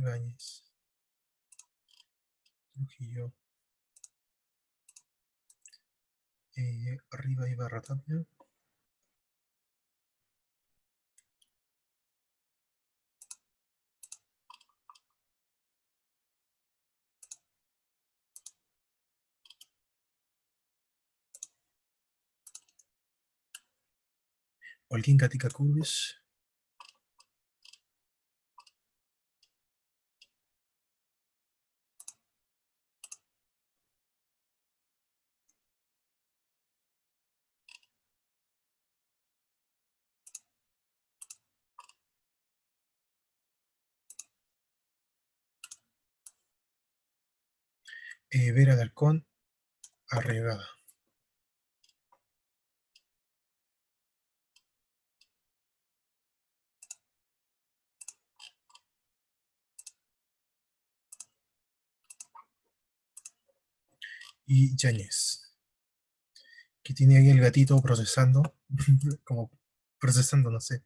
Ibáñez, Trujillo, arriba Ibarra Tapia. Holguín Gatica Curbis. Vera Alarcón, Arregada. Y Yáñez, que tiene ahí el gatito procesando, como procesando, no sé.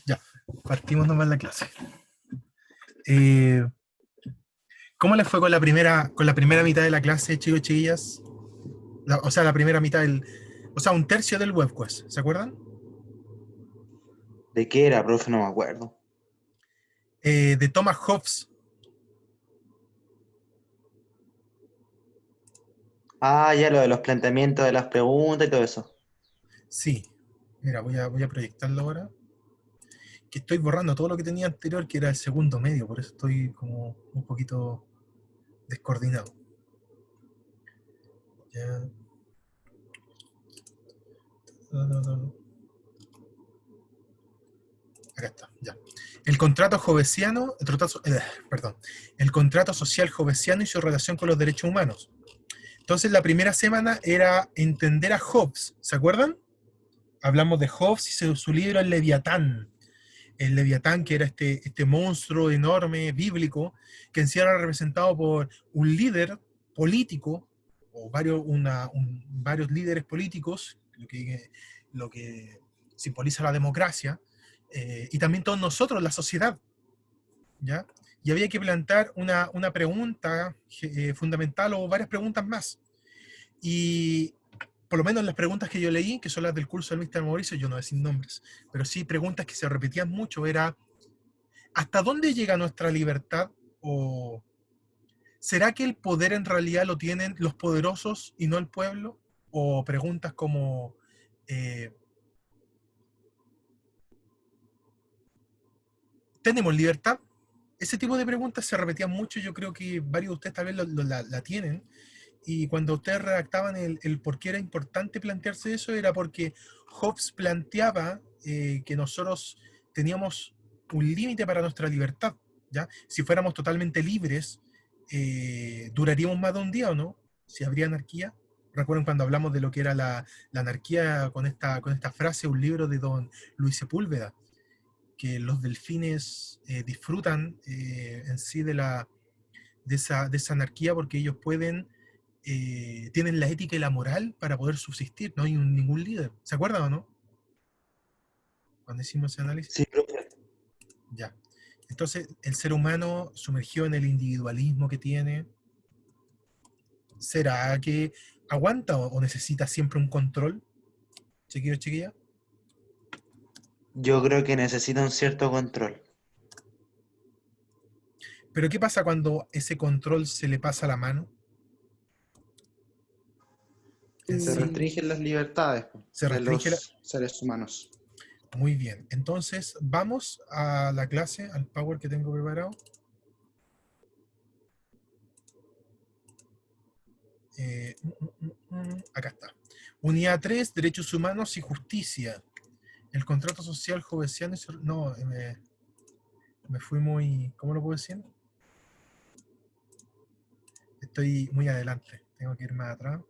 Ya, partimos nomás la clase. ¿Cómo les fue con la primera mitad de la clase, chicos y chiquillas? O sea, la primera mitad o sea, un tercio del webquest, ¿se acuerdan? ¿De qué era, profe? No me acuerdo. De Thomas Hobbes. Ah, ya lo de los planteamientos de las preguntas y todo eso. Sí. Mira, voy a proyectarlo ahora. Que estoy borrando todo lo que tenía anterior, que era el segundo medio, por eso estoy como un poquito descoordinado. Ya. Acá está, ya. El contrato jovesiano, perdón, el contrato social jovesiano y su relación con los derechos humanos. Entonces la primera semana era entender a Hobbes, ¿se acuerdan? Hablamos de Hobbes y su libro El Leviatán. El Leviatán, que era este monstruo enorme, bíblico, que en sí era representado por un líder político, o varios líderes políticos, lo que simboliza la democracia, y también todos nosotros, la sociedad, ¿ya? Y había que plantear una pregunta fundamental o varias preguntas más. Y por lo menos las preguntas que yo leí, que son las del curso del Mr. Mauricio, yo no decir nombres, pero sí preguntas que se repetían mucho, era ¿hasta dónde llega nuestra libertad? ¿O será que el poder en realidad lo tienen los poderosos y no el pueblo? O preguntas como eh, ¿tenemos libertad? Ese tipo de preguntas se repetían mucho, yo creo que varios de ustedes tal vez la tienen, y cuando ustedes redactaban el por qué era importante plantearse eso, era porque Hobbes planteaba que nosotros teníamos un límite para nuestra libertad, ¿ya? Si fuéramos totalmente libres, ¿duraríamos más de un día o no? Si habría anarquía. Recuerden cuando hablamos de lo que era la anarquía con esta frase, un libro de don Luis Sepúlveda, que los delfines disfrutan en sí de esa anarquía porque ellos tienen la ética y la moral para poder subsistir, no hay ningún líder. ¿Se acuerdan o no? Cuando hicimos ese análisis. Sí, profe. Ya. Entonces, el ser humano sumergió en el individualismo que tiene, ¿será que aguanta o necesita siempre un control, chiquillos, chiquillas? Yo creo que necesita un cierto control. Pero ¿qué pasa cuando ese control se le pasa la mano? En Se sí, restringen las libertades se de restringe los seres humanos. Muy bien, entonces vamos a la clase, al Power que tengo preparado. Acá está. Unidad 3, Derechos Humanos y Justicia. El contrato social jovesiano. No, me fui muy. ¿Cómo lo puedo decir? Estoy muy adelante. Tengo que ir más atrás.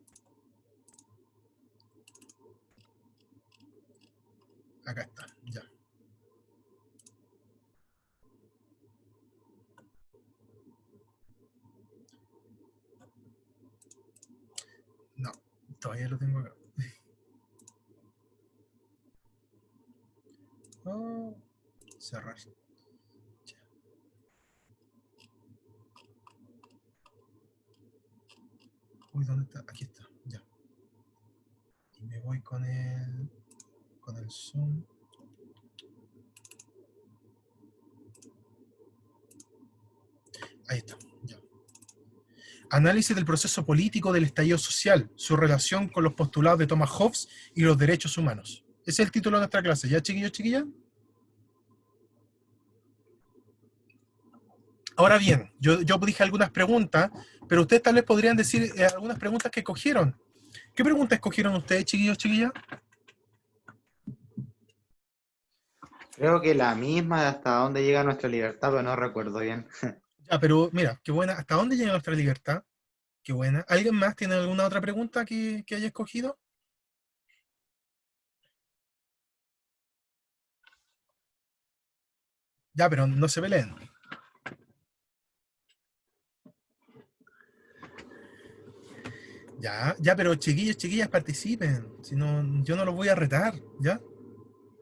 Acá está, ya. No, todavía lo tengo acá. Oh, cerrar. Ya. Uy, ¿dónde está? Aquí está, ya. Y me voy con el zoom. Ahí está, ya. Análisis del proceso político del estallido social, su relación con los postulados de Thomas Hobbes y los derechos humanos. Ese es el título de nuestra clase. ¿Ya, chiquillos, chiquillas? Ahora bien, yo dije algunas preguntas, pero ustedes tal vez podrían decir algunas preguntas que escogieron. ¿Qué preguntas escogieron ustedes, chiquillos, chiquillas? Creo que la misma de hasta dónde llega nuestra libertad, pero no recuerdo bien. Ya, pero mira, qué buena. ¿Hasta dónde llega nuestra libertad? Qué buena. ¿Alguien más tiene alguna otra pregunta que haya escogido? Ya, pero no se peleen. Ya, ya, pero chiquillos, chiquillas, participen. Si no, yo no los voy a retar, ¿ya?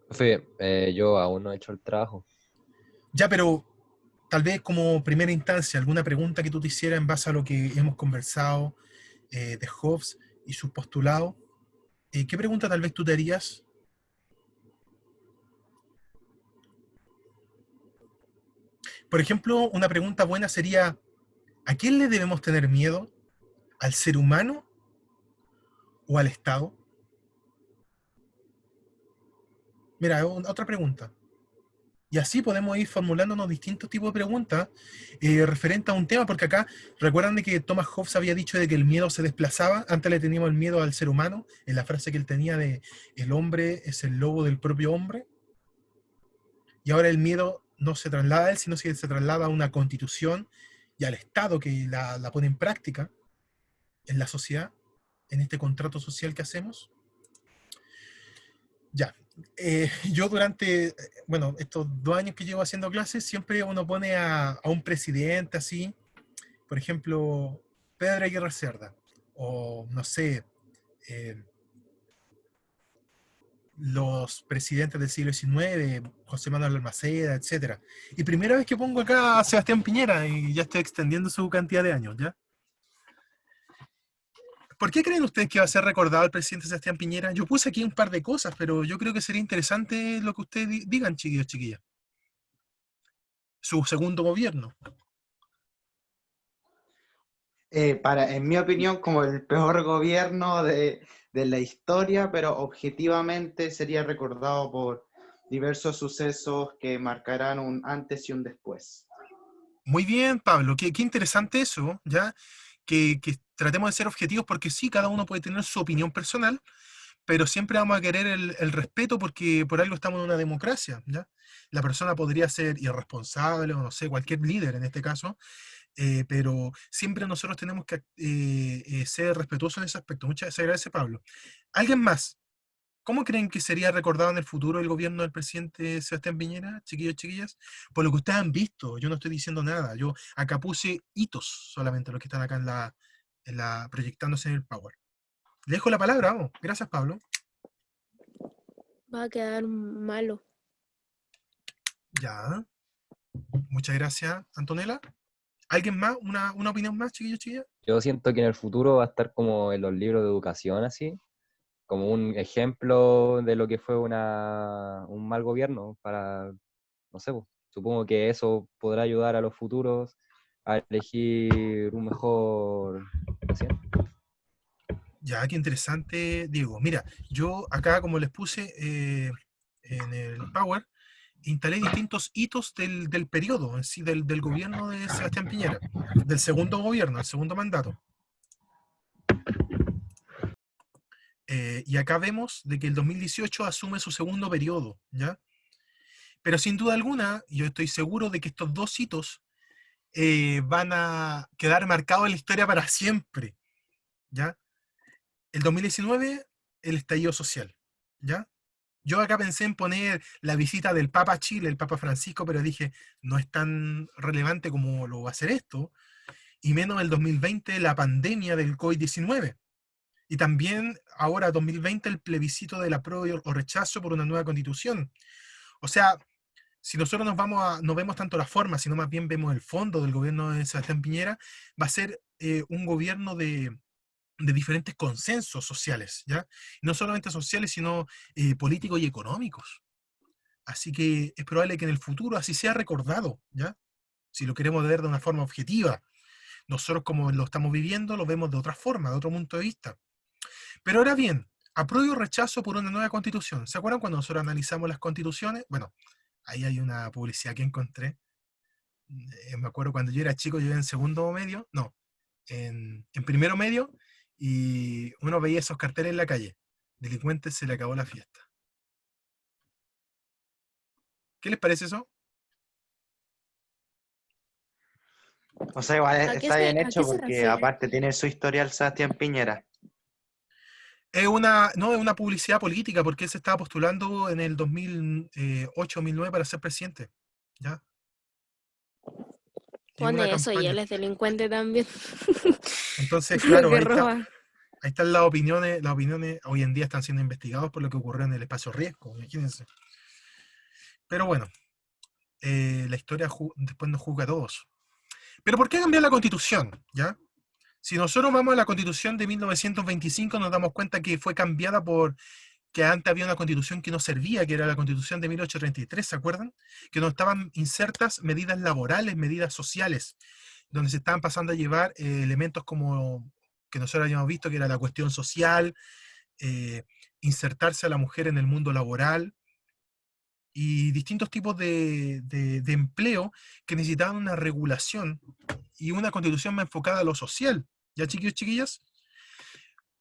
Profe, yo aún no he hecho el trabajo. Ya, pero tal vez como primera instancia, alguna pregunta que tú te hicieras en base a lo que hemos conversado de Hobbes y sus postulados. ¿Qué pregunta tal vez tú te harías? Por ejemplo, una pregunta buena sería, ¿a quién le debemos tener miedo? ¿Al ser humano o al Estado? Mira, otra pregunta. Y así podemos ir formulándonos distintos tipos de preguntas referentes a un tema, porque acá, recuerdan de que Thomas Hobbes había dicho de que el miedo se desplazaba, antes le teníamos el miedo al ser humano, en la frase que él tenía de el hombre es el lobo del propio hombre, y ahora el miedo no se traslada a él, sino que se traslada a una constitución y al Estado que la pone en práctica en la sociedad, en este contrato social que hacemos. Ya. Yo durante, bueno, estos 2 años que llevo haciendo clases, siempre uno pone a un presidente así, por ejemplo, Pedro Aguirre Cerda, o no sé, eh, los presidentes del siglo XIX, José Manuel Balmaceda, etcétera. Y primera vez que pongo acá a Sebastián Piñera, y ya estoy extendiendo su cantidad de años, ¿ya? ¿Por qué creen ustedes que va a ser recordado el presidente Sebastián Piñera? Yo puse aquí un par de cosas, pero yo creo que sería interesante lo que ustedes digan, chiquillos, chiquillas. Su segundo gobierno. En mi opinión, como el peor gobierno de la historia, pero objetivamente sería recordado por diversos sucesos que marcarán un antes y un después. Muy bien, Pablo, qué interesante eso, ¿ya? Que tratemos de ser objetivos porque sí, cada uno puede tener su opinión personal, pero siempre vamos a querer el respeto porque por algo estamos en una democracia, ¿ya? La persona podría ser irresponsable o no sé, cualquier líder en este caso, pero siempre nosotros tenemos que ser respetuosos en ese aspecto. Muchas gracias, Pablo. ¿Alguien más? ¿Cómo creen que sería recordado en el futuro el gobierno del presidente Sebastián Piñera, chiquillos, chiquillas? Por lo que ustedes han visto, yo no estoy diciendo nada. Yo acá puse hitos solamente, los que están acá proyectándose en el Power. Le dejo la palabra, vamos. Gracias, Pablo. Va a quedar malo. Ya. Muchas gracias, Antonella. ¿Alguien más? ¿Una opinión más, chiquillos, chiquillas? Yo siento que en el futuro va a estar como en los libros de educación, así, como un ejemplo de lo que fue un mal gobierno para, no sé, pues, supongo que eso podrá ayudar a los futuros a elegir un mejor presidente. Ya, qué interesante, Diego. Mira, yo acá, como les puse en el Power, instalé distintos hitos del periodo en sí, del gobierno de Sebastián Piñera, del segundo gobierno, el segundo mandato. Y acá vemos de que el 2018 asume su segundo periodo, ¿ya? Pero sin duda alguna, yo estoy seguro de que estos dos hitos van a quedar marcados en la historia para siempre, ¿ya? El 2019, el estallido social, ¿ya? Yo acá pensé en poner la visita del Papa a Chile, el Papa Francisco, pero dije, no es tan relevante como lo va a ser esto, y menos el 2020, la pandemia del COVID-19. Y también ahora 2020 el plebiscito del apruebo o rechazo por una nueva constitución. O sea, si nosotros no vemos tanto la forma, sino más bien vemos el fondo del gobierno de Sebastián Piñera, va a ser un gobierno de diferentes consensos sociales, ¿ya? Y no solamente sociales, sino políticos y económicos. Así que es probable que en el futuro así sea recordado, ¿ya? Si lo queremos ver de una forma objetiva. Nosotros, como lo estamos viviendo, lo vemos de otra forma, de otro punto de vista. Pero ahora bien, apruebo o rechazo por una nueva constitución. ¿Se acuerdan cuando nosotros analizamos las constituciones? Bueno, ahí hay una publicidad que encontré. Me acuerdo cuando yo era chico, yo iba en segundo medio, no, en primero medio, y uno veía esos carteles en la calle. Delincuentes, se le acabó la fiesta. ¿Qué les parece eso? O sea, igual está bien a qué hecho se porque refiere? aparte tiene su historial Sebastián Piñera. No, es una publicidad política porque él se estaba postulando en el 2008-2009 para ser presidente. ¿Ya? Tiene una Pone eso y él campaña. es delincuente también. Entonces, Por lo claro, que ahí está. roba. Ahí están las opiniones hoy en día están siendo investigados por lo que ocurrió en el espacio riesgo, imagínense. Pero bueno, la historia después nos juzga a todos. Pero ¿por qué cambiar la constitución? ¿Ya? Si nosotros vamos a la constitución de 1925, nos damos cuenta que fue cambiada por que antes había una constitución que no servía, que era la constitución de 1833, ¿se acuerdan? Que no estaban insertas medidas laborales, medidas sociales, donde se estaban pasando a llevar elementos como que nosotros habíamos visto, que era la cuestión social, eh, insertarse a la mujer en el mundo laboral y distintos tipos de empleo que necesitaban una regulación y una constitución más enfocada a lo social. ¿Ya, chiquillos, chiquillas?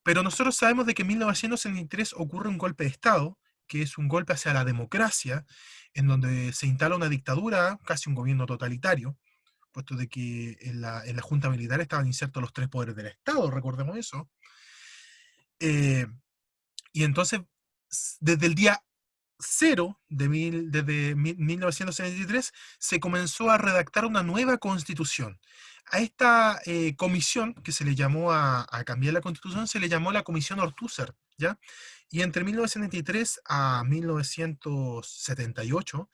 Pero nosotros sabemos de que en 1963 ocurre un golpe de Estado, que es un golpe hacia la democracia, en donde se instala una dictadura, casi un gobierno totalitario, puesto de que en la Junta Militar estaban insertos los tres poderes del Estado, recordemos eso. Eh, y entonces, desde el día cero, desde 1963, se comenzó a redactar una nueva constitución. A esta comisión, que se le llamó a cambiar la constitución, se le llamó la Comisión Ortúzar, ¿ya? Y entre 1973 a 1978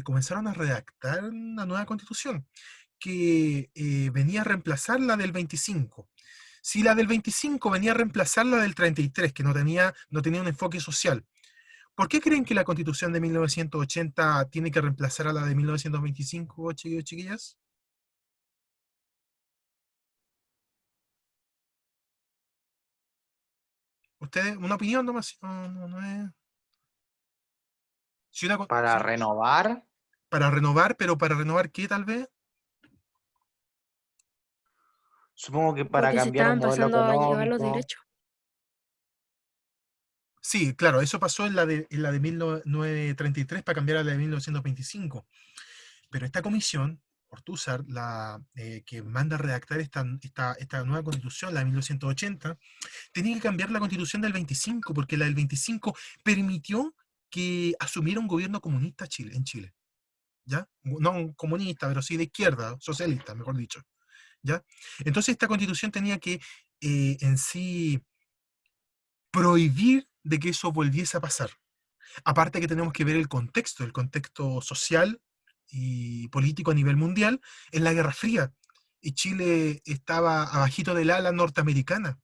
comenzaron a redactar una nueva constitución que venía a reemplazar la del 25. Si la del 25 venía a reemplazar la del 33, que no tenía un enfoque social, ¿por qué creen que la Constitución de 1980 tiene que reemplazar a la de 1925, chiquillos, chiquillas? ¿Ustedes? ¿Una opinión nomás? No es... Si Para renovar, para renovar, pero ¿para renovar qué tal vez? supongo que para Porque se cambiar un estaban modelo pasando a llevar los económico. derechos. Sí, claro, eso pasó en la de 1933 para cambiar a la de 1925. Pero esta comisión, Ortúzar, que manda a redactar esta nueva constitución, la de 1980, tenía que cambiar la constitución del 25, porque la del 25 permitió que asumiera un gobierno comunista en Chile. ¿Ya? No un comunista, pero sí de izquierda, socialista, mejor dicho. ¿Ya? Entonces esta constitución tenía que en sí prohibir de que eso volviese a pasar. Aparte que tenemos que ver el contexto social y político a nivel mundial en la Guerra Fría. Y Chile estaba abajito del ala norteamericana,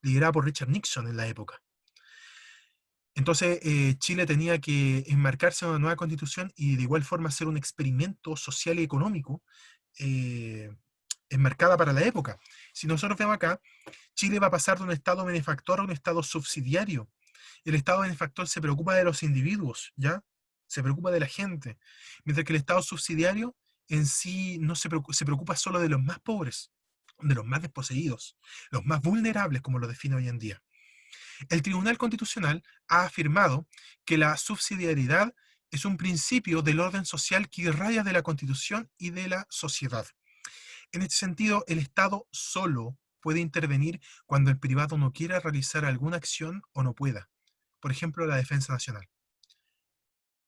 liderada por Richard Nixon en la época. Entonces, Chile tenía que enmarcarse en una nueva constitución y de igual forma hacer un experimento social y económico eh, enmarcada para la época. Si nosotros vemos acá, Chile va a pasar de un estado benefactor a un estado subsidiario. El estado benefactor se preocupa de los individuos, ¿ya? Se preocupa de la gente. Mientras que el estado subsidiario en sí no se preocupa solo de los más pobres, de los más desposeídos, los más vulnerables, como lo define hoy en día. El Tribunal Constitucional ha afirmado que la subsidiariedad es un principio del orden social que irradia de la Constitución y de la sociedad. En este sentido, el Estado solo puede intervenir cuando el privado no quiera realizar alguna acción o no pueda. Por ejemplo, la defensa nacional.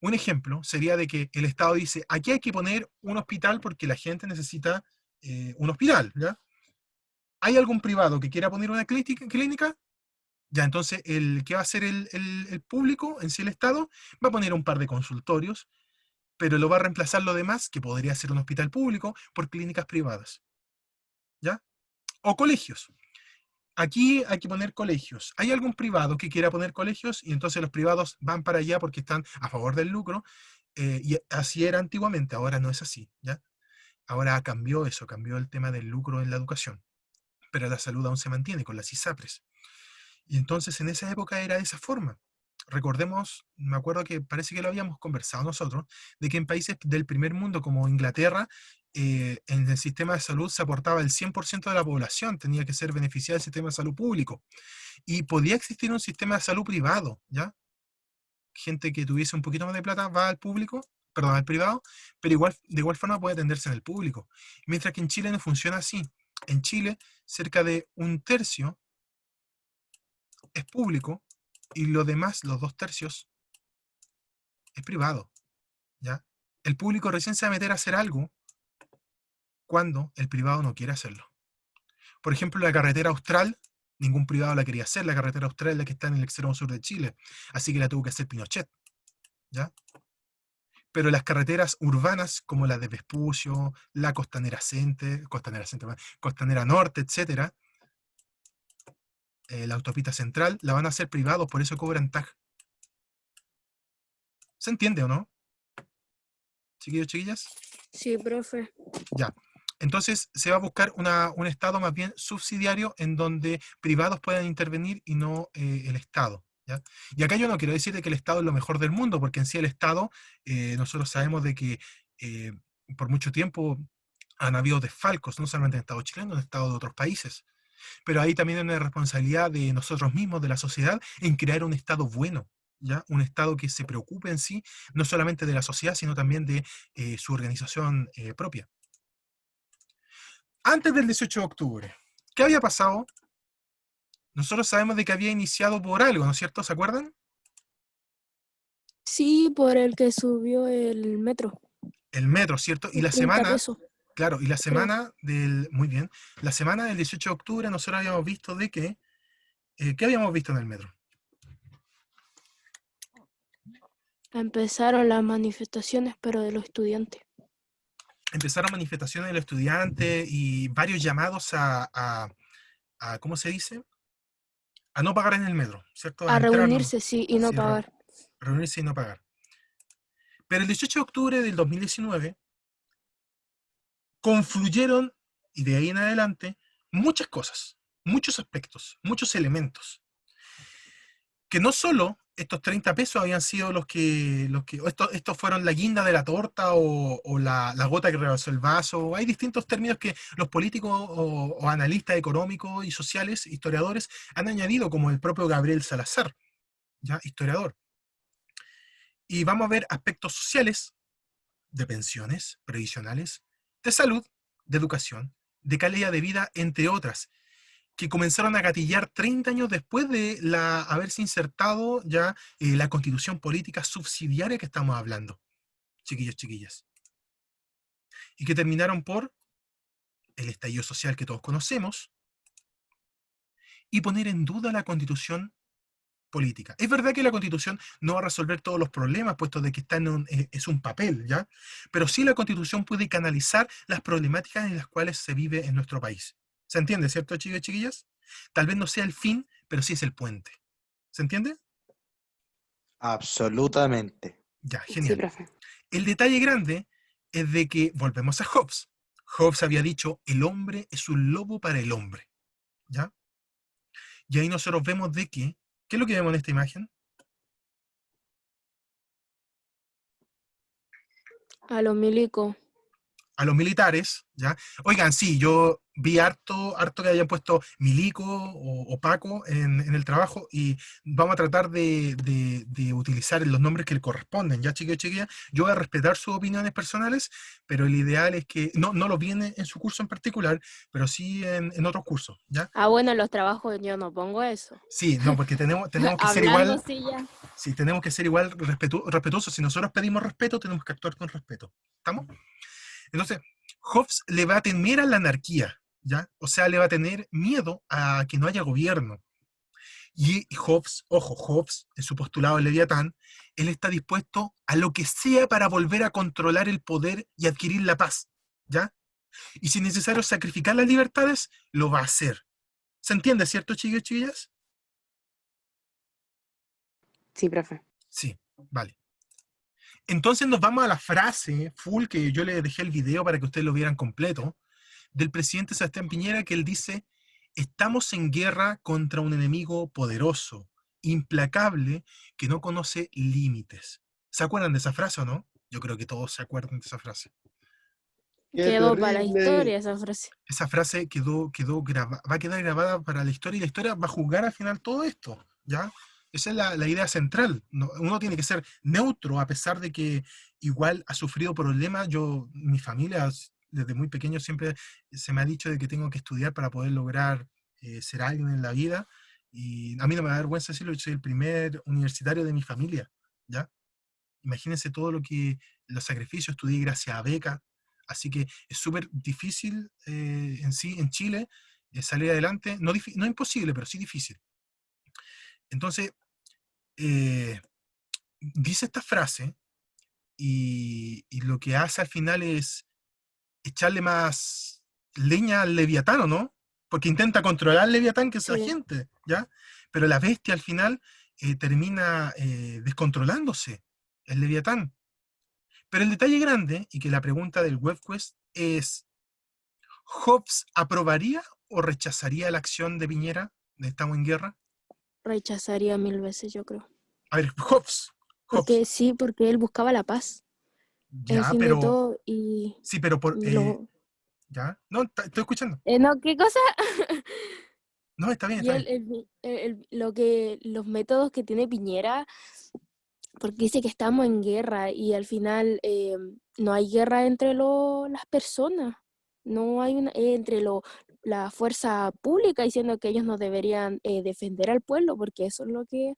Un ejemplo sería de que el Estado dice, aquí hay que poner un hospital porque la gente necesita un hospital, ¿ya? ¿Hay algún privado que quiera poner una clínica? Ya, entonces, ¿qué va a hacer el público, en sí el Estado? Va a poner un par de consultorios, pero lo va a reemplazar lo demás, que podría ser un hospital público, por clínicas privadas, ¿ya? O colegios. aquí hay que poner colegios. ¿Hay algún privado que quiera poner colegios? Y entonces los privados van para allá porque están a favor del lucro. Y así era antiguamente, ahora no es así, ¿ya? Ahora cambió eso, cambió el tema del lucro en la educación. Pero la salud aún se mantiene con las ISAPRES. Y entonces en esa época era de esa forma. Recordemos, me acuerdo que parece que lo habíamos conversado nosotros, de que en países del primer mundo como Inglaterra, en el sistema de salud se aportaba el 100% de la población, tenía que ser beneficiada del sistema de salud público. Y podía existir un sistema de salud privado, ¿ya? Gente que tuviese un poquito más de plata va al público, perdón, al privado, pero igual, de igual forma puede atenderse en el público. Mientras que en Chile no funciona así. En Chile, cerca de un tercio es público y lo demás, los 2/3, es privado, ¿ya? El público recién se va a meter a hacer algo cuando el privado no quiere hacerlo. Por ejemplo, la carretera austral, ningún privado la quería hacer, la carretera austral es la que está en el extremo sur de Chile, así que la tuvo que hacer Pinochet, ¿ya? Pero las carreteras urbanas, como la de Vespucio, la Costanera Norte, etcétera, la autopista central, la van a hacer privados, por eso cobran TAG. ¿Se entiende o no? Chiquillos, chiquillas. Sí, profe. Ya. Entonces se va a buscar un Estado más bien subsidiario en donde privados puedan intervenir y no el Estado, ¿ya? Y acá yo no quiero decir de que el Estado es lo mejor del mundo, porque en sí el Estado, nosotros sabemos de que eh, por mucho tiempo han habido desfalcos, no solamente en el Estado chileno, en el Estado de otros países. Pero ahí también hay una responsabilidad de nosotros mismos, de la sociedad, en crear un Estado bueno, ¿ya? Un Estado que se preocupe en sí, no solamente de la sociedad, sino también de su organización propia. Antes del 18 de octubre, ¿qué había pasado? Nosotros sabemos de que había iniciado por algo, ¿no es cierto? ¿Se acuerdan? Sí, por el que subió el metro. El metro, ¿cierto? Y El la 30 semana, pesos. claro, y la creo. semana del, muy bien, la semana del 18 de octubre nosotros habíamos visto de que, ¿qué habíamos visto en el metro? Empezaron las manifestaciones, pero de los estudiantes. Empezaron manifestaciones de los estudiantes y varios llamados ¿cómo se dice? A no pagar en el metro, ¿cierto? A entrar, reunirse, sí, y no sí, pagar. reunirse y no pagar. Pero el 18 de octubre del 2019 confluyeron, y de ahí en adelante, muchas cosas, muchos aspectos, muchos elementos, que no solo estos 30 pesos habían sido estos fueron la guinda de la torta o la gota que rebasó el vaso. Hay distintos términos que los políticos o analistas económicos y sociales, historiadores, han añadido, como el propio Gabriel Salazar, ¿ya? Historiador. Y vamos a ver aspectos sociales, de pensiones previsionales, de salud, de educación, de calidad de vida, entre otras, que comenzaron a gatillar 30 años después de haberse insertado ya la constitución política subsidiaria que estamos hablando, chiquillos, chiquillas. Y que terminaron por el estallido social que todos conocemos y poner en duda la constitución política. Es verdad que la constitución no va a resolver todos los problemas, puesto de que es un papel, ¿ya? Pero sí la constitución puede canalizar las problemáticas en las cuales se vive en nuestro país. ¿Se entiende, cierto, chicos y chiquillas? Tal vez no sea el fin, pero sí es el puente. ¿Se entiende? Absolutamente. Ya, Sí, genial. profe. El detalle grande es de que, volvemos a Hobbes. Hobbes había dicho, el hombre es un lobo para el hombre, ¿ya? Y ahí nosotros vemos de que, ¿qué es lo que vemos en esta imagen? A los milicos. A los militares, ¿ya? Oigan, sí, yo vi harto que habían puesto milico o Paco en el trabajo y vamos a tratar de utilizar los nombres que le corresponden, ¿ya, chiquillos, chiquillas? Yo voy a respetar sus opiniones personales, pero el ideal es que, no lo vi en su curso en particular, pero sí en otros cursos, ¿ya? Ah, bueno, en los trabajos yo no pongo eso. Sí, no, porque tenemos que ser Hablando, igual, sí, ya. sí, tenemos que ser igual respetuosos. Si nosotros pedimos respeto, tenemos que actuar con respeto. ¿Estamos? Entonces, Hobbes le va a temer a la anarquía, ¿ya? O sea, le va a tener miedo a que no haya gobierno. Y Hobbes, ojo, Hobbes, en su postulado de Leviatán, él está dispuesto a lo que sea para volver a controlar el poder y adquirir la paz, ¿ya? Y si es necesario sacrificar las libertades, lo va a hacer. ¿Se entiende, cierto, chiquillos, chiquillas? Sí, profe. Sí, vale. Entonces nos vamos a la frase full, que yo le dejé el video para que ustedes lo vieran completo, del presidente Sebastián Piñera, que él dice: estamos en guerra contra un enemigo poderoso, implacable, que no conoce límites. ¿Se acuerdan de esa frase o no? Yo creo que todos se acuerdan de esa frase. ¡Qué Quedó para la terrible! historia esa frase. Esa frase va a quedar grabada para la historia, y la historia va a juzgar al final todo esto, ¿ya? Esa es la idea central. Uno tiene que ser neutro, a pesar de que igual ha sufrido problemas. Mi familia, desde muy pequeño, siempre se me ha dicho de que tengo que estudiar para poder lograr ser alguien en la vida, y a mí no me da vergüenza decirlo, yo soy el primer universitario de mi familia, ¿ya? Imagínense todo los sacrificios, estudié gracias a beca, así que es súper difícil en sí, en Chile, salir adelante. No, no imposible, pero sí difícil. Entonces, dice esta frase, y lo que hace al final es echarle más leña al Leviatán, ¿o no? Porque intenta controlar al Leviatán, que es la Sí. gente, ¿ya? Pero la bestia al final termina descontrolándose, el Leviatán. Pero el detalle grande, y que la pregunta del WebQuest es: ¿Hobbes aprobaría o rechazaría la acción de Piñera de Estamos en Guerra? Rechazaría 1000 veces, yo creo. A ver, Hobbes, Porque sí, porque él buscaba la paz, el ya, fin de pero, todo, y sí, pero lo... ya, no, estoy escuchando. no, ¿qué cosa? No, está bien, Y está bien. los métodos que tiene Piñera, porque dice que estamos en guerra y al final no hay guerra entre las personas, no hay una entre la fuerza pública diciendo que ellos no deberían defender al pueblo, porque eso es lo que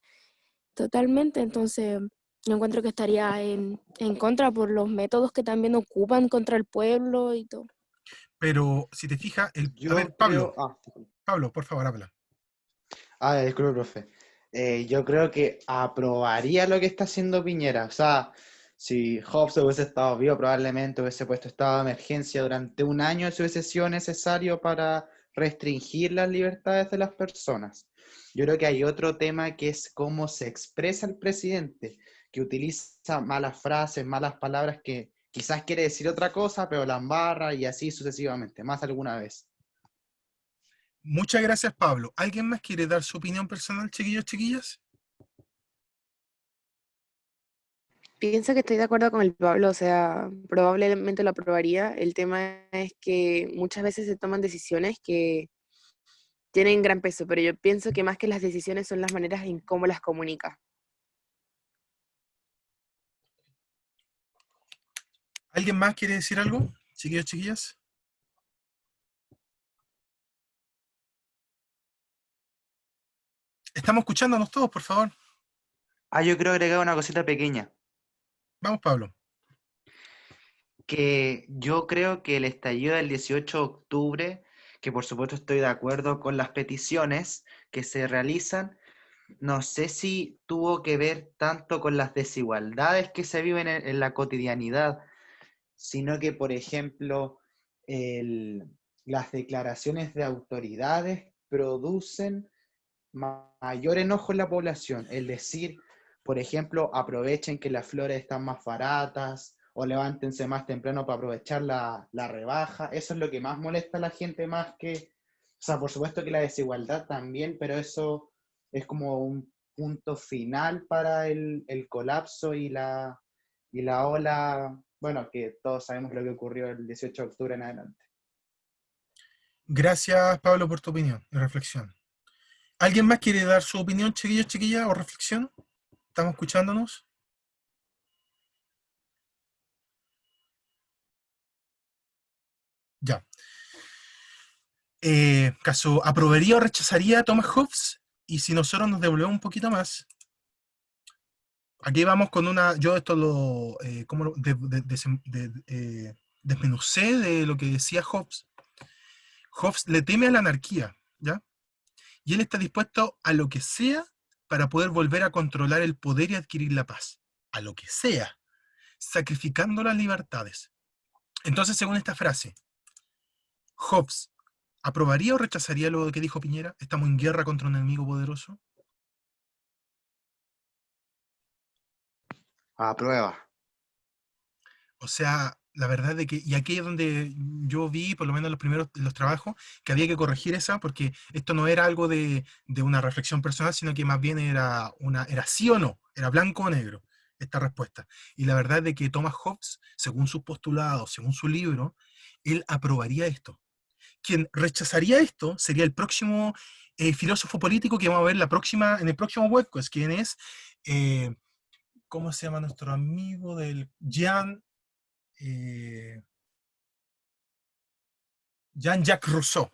totalmente. Entonces yo encuentro que estaría en contra por los métodos que también ocupan contra el pueblo y todo. Pero si te fijas, a ver, Yo Pablo, creo... por favor, habla. disculpe, profe. Yo creo que aprobaría lo que está haciendo Piñera. O sea, si Hobbes hubiese estado vivo, probablemente hubiese puesto estado de emergencia durante un año si hubiese sido necesario para restringir las libertades de las personas. Yo creo que hay otro tema que es cómo se expresa el presidente, que utiliza malas frases, malas palabras, que quizás quiere decir otra cosa, pero la embarra y así sucesivamente, más alguna vez. Muchas gracias, Pablo. ¿Alguien más quiere dar su opinión personal, chiquillos, chiquillas? Pienso que estoy de acuerdo con el Pablo, o sea, probablemente lo aprobaría. El tema es que muchas veces se toman decisiones que tienen gran peso, pero yo pienso que más que las decisiones son las maneras en cómo las comunica. ¿Alguien más quiere decir algo, chiquillos, chiquillas? Estamos escuchándonos todos, por favor. Yo quiero agregar una cosita pequeña. Vamos, Pablo. Que yo creo que el estallido del 18 de octubre, que por supuesto estoy de acuerdo con las peticiones que se realizan, no sé si tuvo que ver tanto con las desigualdades que se viven en la cotidianidad, sino que, por ejemplo, las declaraciones de autoridades producen mayor enojo en la población. Es decir, por ejemplo, aprovechen que las flores están más baratas o levántense más temprano para aprovechar la rebaja. Eso es lo que más molesta a la gente, más que, o sea, por supuesto que la desigualdad también, pero eso es como un punto final para el colapso y la ola, bueno, que todos sabemos lo que ocurrió el 18 de octubre en adelante. Gracias, Pablo, por tu opinión y reflexión. ¿Alguien más quiere dar su opinión, chiquillos, chiquillas, o reflexión? ¿Estamos escuchándonos? Ya. Caso, ¿aprobaría o rechazaría a Thomas Hobbes? Y si nosotros nos devolvemos un poquito más, aquí vamos con yo esto como desmenucé de lo que decía Hobbes. Hobbes le teme a la anarquía, ¿ya? Y él está dispuesto a lo que sea para poder volver a controlar el poder y adquirir la paz. A lo que sea, sacrificando las libertades. Entonces, según esta frase, Hobbes ¿Aprobaría o rechazaría lo que dijo Piñera? ¿Estamos en guerra contra un enemigo poderoso? Aprueba. O sea, la verdad de que, y aquí es donde yo vi, por lo menos los trabajos, que había que corregir esa, porque esto no era algo de una reflexión personal, sino que más bien era sí o no, era blanco o negro, esta respuesta. Y la verdad de que Thomas Hobbes, según sus postulados, según su libro, él aprobaría esto. Quien rechazaría esto sería el próximo filósofo político que vamos a ver en el próximo webcast, quien es, eh, ¿cómo se llama nuestro amigo del eh, Jean-Jacques Rousseau?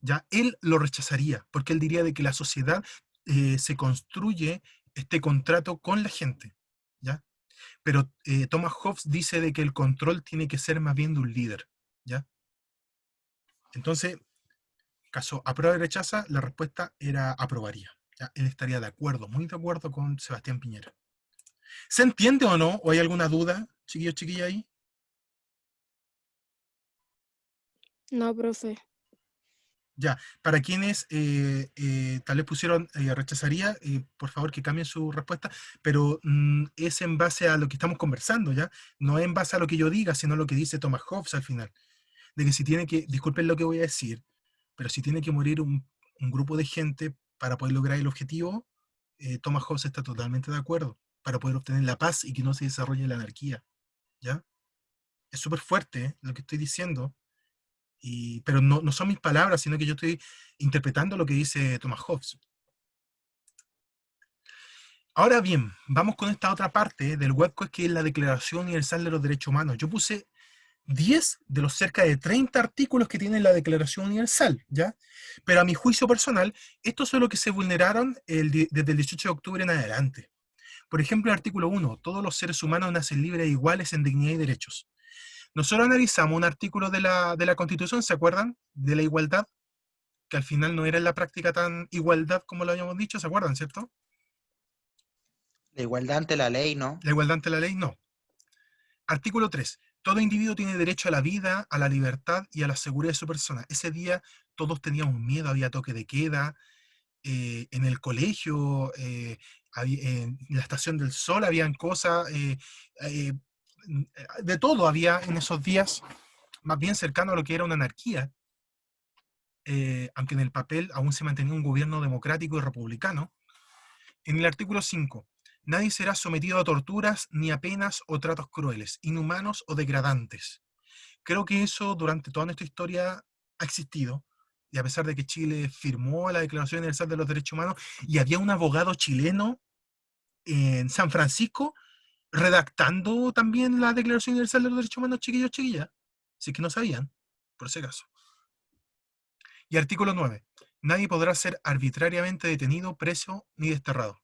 Ya él lo rechazaría, porque él diría de que la sociedad se construye este contrato con la gente, ¿ya? Pero Thomas Hobbes dice de que el control tiene que ser más bien de un líder, ¿ya? Entonces, caso aprueba y rechaza, la respuesta era aprobaría, ¿ya? Él estaría de acuerdo, muy de acuerdo con Sebastián Piñera. ¿Se entiende o no? ¿O hay alguna duda, chiquillos, chiquillas ahí? No, profe. Ya, para quienes tal vez pusieron rechazaría, por favor que cambien su respuesta, pero es en base a lo que estamos conversando, ¿ya? No es en base a lo que yo diga, sino lo que dice Thomas Hobbes al final. De que si tiene que, disculpen lo que voy a decir, pero si tiene que morir un grupo de gente para poder lograr el objetivo, Thomas Hobbes está totalmente de acuerdo, para poder obtener la paz y que no se desarrolle la anarquía, ¿ya? Es súper fuerte lo que estoy diciendo, pero no son mis palabras, sino que yo estoy interpretando lo que dice Thomas Hobbes. Ahora bien, vamos con esta otra parte del webcast que es la Declaración Universal de los Derechos Humanos. Yo puse 10 de los cerca de 30 artículos que tiene la Declaración Universal, ¿ya? Pero a mi juicio personal, estos son los que se vulneraron desde el 18 de octubre en adelante. Por ejemplo, el artículo 1, todos los seres humanos nacen libres e iguales en dignidad y derechos. Nosotros analizamos un artículo de la Constitución, ¿se acuerdan? De la igualdad, que al final no era en la práctica tan igualdad como lo habíamos dicho, ¿se acuerdan, cierto? La igualdad ante la ley, ¿no? La igualdad ante la ley, no. Artículo 3. Todo individuo tiene derecho a la vida, a la libertad y a la seguridad de su persona. Ese día todos teníamos miedo, había toque de queda, en el colegio, en la Estación del Sol, habían cosas, eh, de todo había en esos días, más bien cercano a lo que era una anarquía, aunque en el papel aún se mantenía un gobierno democrático y republicano. En el artículo 5, nadie será sometido a torturas ni a penas o tratos crueles, inhumanos o degradantes. Creo que eso durante toda nuestra historia ha existido, y a pesar de que Chile firmó la Declaración Universal de los Derechos Humanos, y había un abogado chileno en San Francisco redactando también la Declaración Universal de los Derechos Humanos, chiquillos, chiquillas, si es que no sabían, por si acaso. Y artículo 9. Nadie podrá ser arbitrariamente detenido, preso ni desterrado.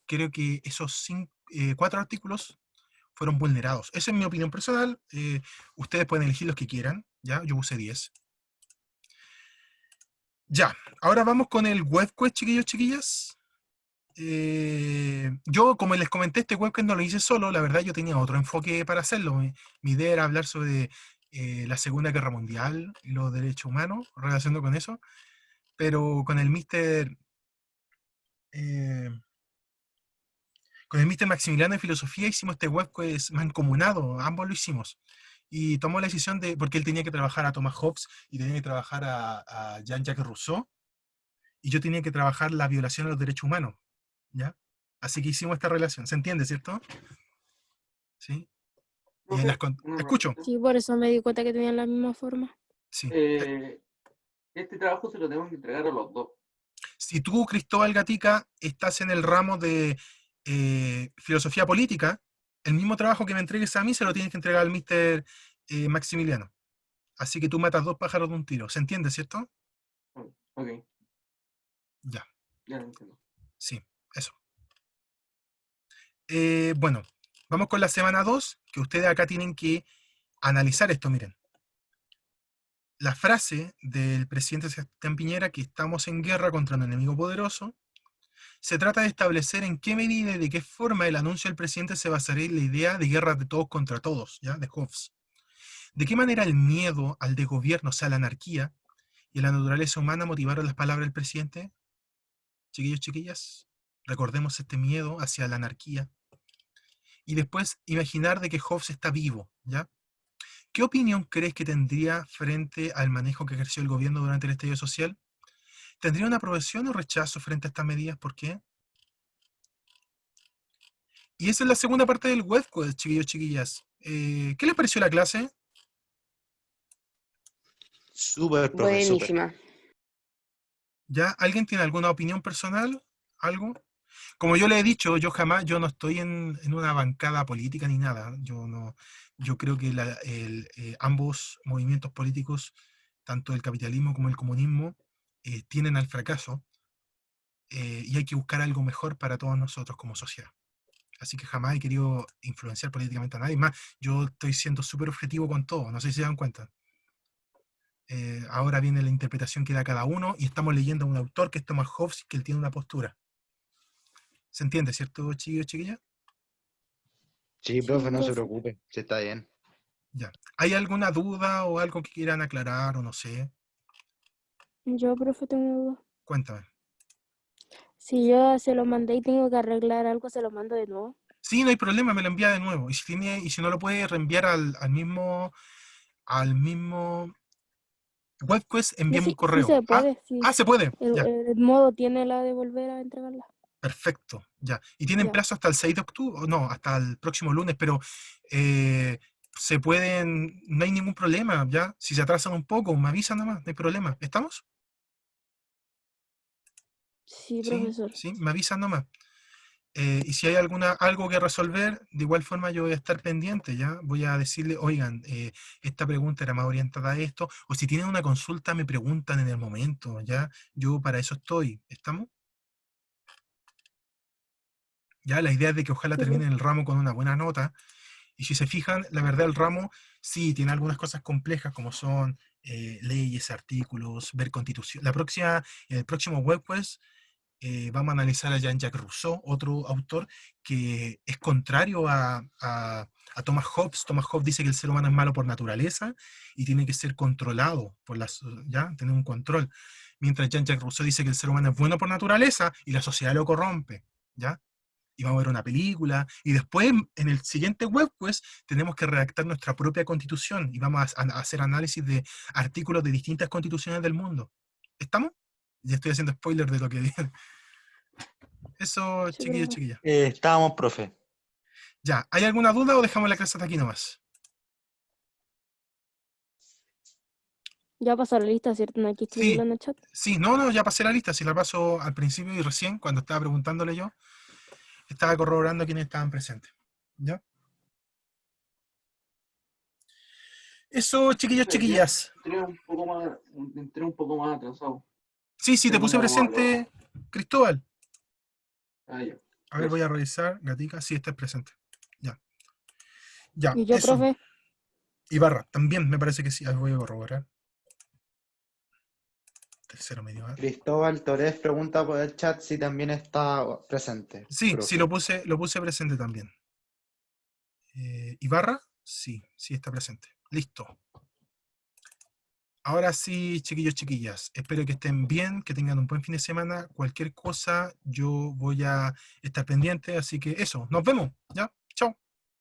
Creo que esos 4 artículos fueron vulnerados. Esa es mi opinión personal. Ustedes pueden elegir los que quieran. ¿Ya? Yo usé 10. Ya, ahora vamos con el webquest, chiquillos, chiquillas. Yo, como les comenté, este webquest no lo hice solo. La verdad, yo tenía otro enfoque para hacerlo. Mi idea era hablar sobre la Segunda Guerra Mundial y los derechos humanos, relacionado con eso. Pero con el Mister... con el Mister Maximiliano de Filosofía hicimos este webquest mancomunado, ambos lo hicimos. Y tomó la decisión porque él tenía que trabajar a Thomas Hobbes y tenía que trabajar a Jean-Jacques Rousseau, y yo tenía que trabajar la violación de los derechos humanos, ¿ya? Así que hicimos esta relación, ¿se entiende, cierto? ¿Sí? Escucho, Sí, por eso me di cuenta que tenían la misma forma. sí. Este trabajo se lo tenemos que entregar a los dos. Si tú, Cristóbal Gatica, estás en el ramo de filosofía política, el mismo trabajo que me entregues a mí se lo tienes que entregar al Mister Maximiliano. Así que tú matas 2 pájaros de un tiro. ¿Se entiende, cierto? Ok, Ya, ya lo entiendo. sí, eso. Bueno, vamos con la semana 2, que ustedes acá tienen que analizar esto, miren. La frase del presidente Sebastián Piñera, que estamos en guerra contra un enemigo poderoso, se trata de establecer en qué medida y de qué forma el anuncio del presidente se basaría en la idea de guerra de todos contra todos, ¿ya? De Hobbes. De qué manera el miedo al desgobierno, o sea, la anarquía, y en la naturaleza humana motivaron las palabras del presidente. Chiquillos, chiquillas, recordemos este miedo hacia la anarquía. Y después imaginar de que Hobbes está vivo, ¿ya? ¿Qué opinión crees que tendría frente al manejo que ejerció el gobierno durante el estallido social? ¿Tendría una aprobación o rechazo frente a estas medidas? ¿Por qué? Y esa es la segunda parte del webquiz, chiquillos, chiquillas. ¿Qué les pareció la clase? Súper, profe, súper. Buenísima. ¿Ya? ¿Alguien tiene alguna opinión personal? ¿Algo? Como yo le he dicho, yo no estoy en una bancada política ni nada. Yo creo que ambos movimientos políticos, tanto el capitalismo como el comunismo, tienden al fracaso, y hay que buscar algo mejor para todos nosotros como sociedad. Así que jamás he querido influenciar políticamente a nadie. Más, yo estoy siendo súper objetivo con todo, no sé si se dan cuenta. Ahora viene la interpretación que da cada uno y estamos leyendo a un autor que es Thomas Hobbes, que él tiene una postura. ¿Se entiende, cierto, chiquillos, chiquillas? Sí, Sí, profe, no se profe. preocupe, sí está bien. Ya. ¿Hay alguna duda o algo que quieran aclarar o no sé? Yo, profe, tengo una duda. Cuéntame. Si yo se lo mandé y tengo que arreglar algo, ¿se lo mando de nuevo? Sí, no hay problema, me lo envía de nuevo. Y si no lo puede reenviar al mismo webquest, No, envíame un sí correo. se puede, sí. Se puede. El, Ya. el modo tiene la de volver a entregarla. Perfecto, ya. Y tienen Ya. plazo hasta el 6 de octubre, o no, hasta el próximo lunes, pero se pueden, no hay ningún problema, ¿ya? Si se atrasan un poco, me avisan nomás, no hay problema. ¿Estamos? Sí, Sí, profesor. sí, me avisan nomás. Y si hay algo que resolver, de igual forma yo voy a estar pendiente, ¿ya? Voy a decirle, oigan, esta pregunta era más orientada a esto, o si tienen una consulta me preguntan en el momento, ¿ya? Yo para eso estoy, ¿estamos? Ya, la idea es de que ojalá Sí, terminen profe. el ramo con una buena nota. Y si se fijan, la verdad el ramo sí tiene algunas cosas complejas como son leyes, artículos, ver constitución. En el próximo webquest vamos a analizar a Jean-Jacques Rousseau, otro autor que es contrario a Thomas Hobbes. Thomas Hobbes dice que el ser humano es malo por naturaleza y tiene que ser controlado por ¿ya? Tener un control. Mientras Jean-Jacques Rousseau dice que el ser humano es bueno por naturaleza y la sociedad lo corrompe, ¿ya? Y vamos a ver una película, y después en el siguiente web, pues, tenemos que redactar nuestra propia constitución, y vamos a hacer análisis de artículos de distintas constituciones del mundo. ¿Estamos? Ya estoy haciendo spoiler de lo que dije. Eso, Sí, chiquillos, profe. chiquillas. Estábamos, profe. Ya, ¿hay alguna duda o dejamos la clase hasta aquí nomás? Ya pasó la lista, ¿cierto? No hay que escribirlo Sí, en el chat. sí, no, ya pasé la lista, si la paso al principio y recién, cuando estaba preguntándole yo, estaba corroborando quiénes estaban presentes. ¿Ya? Eso, chiquillos, Profe, yo chiquillas. entré un poco más atrasado. Sí, sí, te Tengo puse como a los... presente, Cristóbal. Ah, ya. A ver, voy a Gracias. revisar, Gatica, sí, está presente. Ya. Ya, Y yo, eso. profe. Ibarra, también me parece que sí. A ver, voy a corroborar. Tercero medio A. Cristóbal Torres pregunta por el chat si también está presente, Sí, sí, profe. lo puse presente también. Ibarra, sí, sí está presente. Listo. Ahora sí, chiquillos, chiquillas. Espero que estén bien, que tengan un buen fin de semana. Cualquier cosa, yo voy a estar pendiente. Así que eso, nos vemos. ¿Ya? Chao.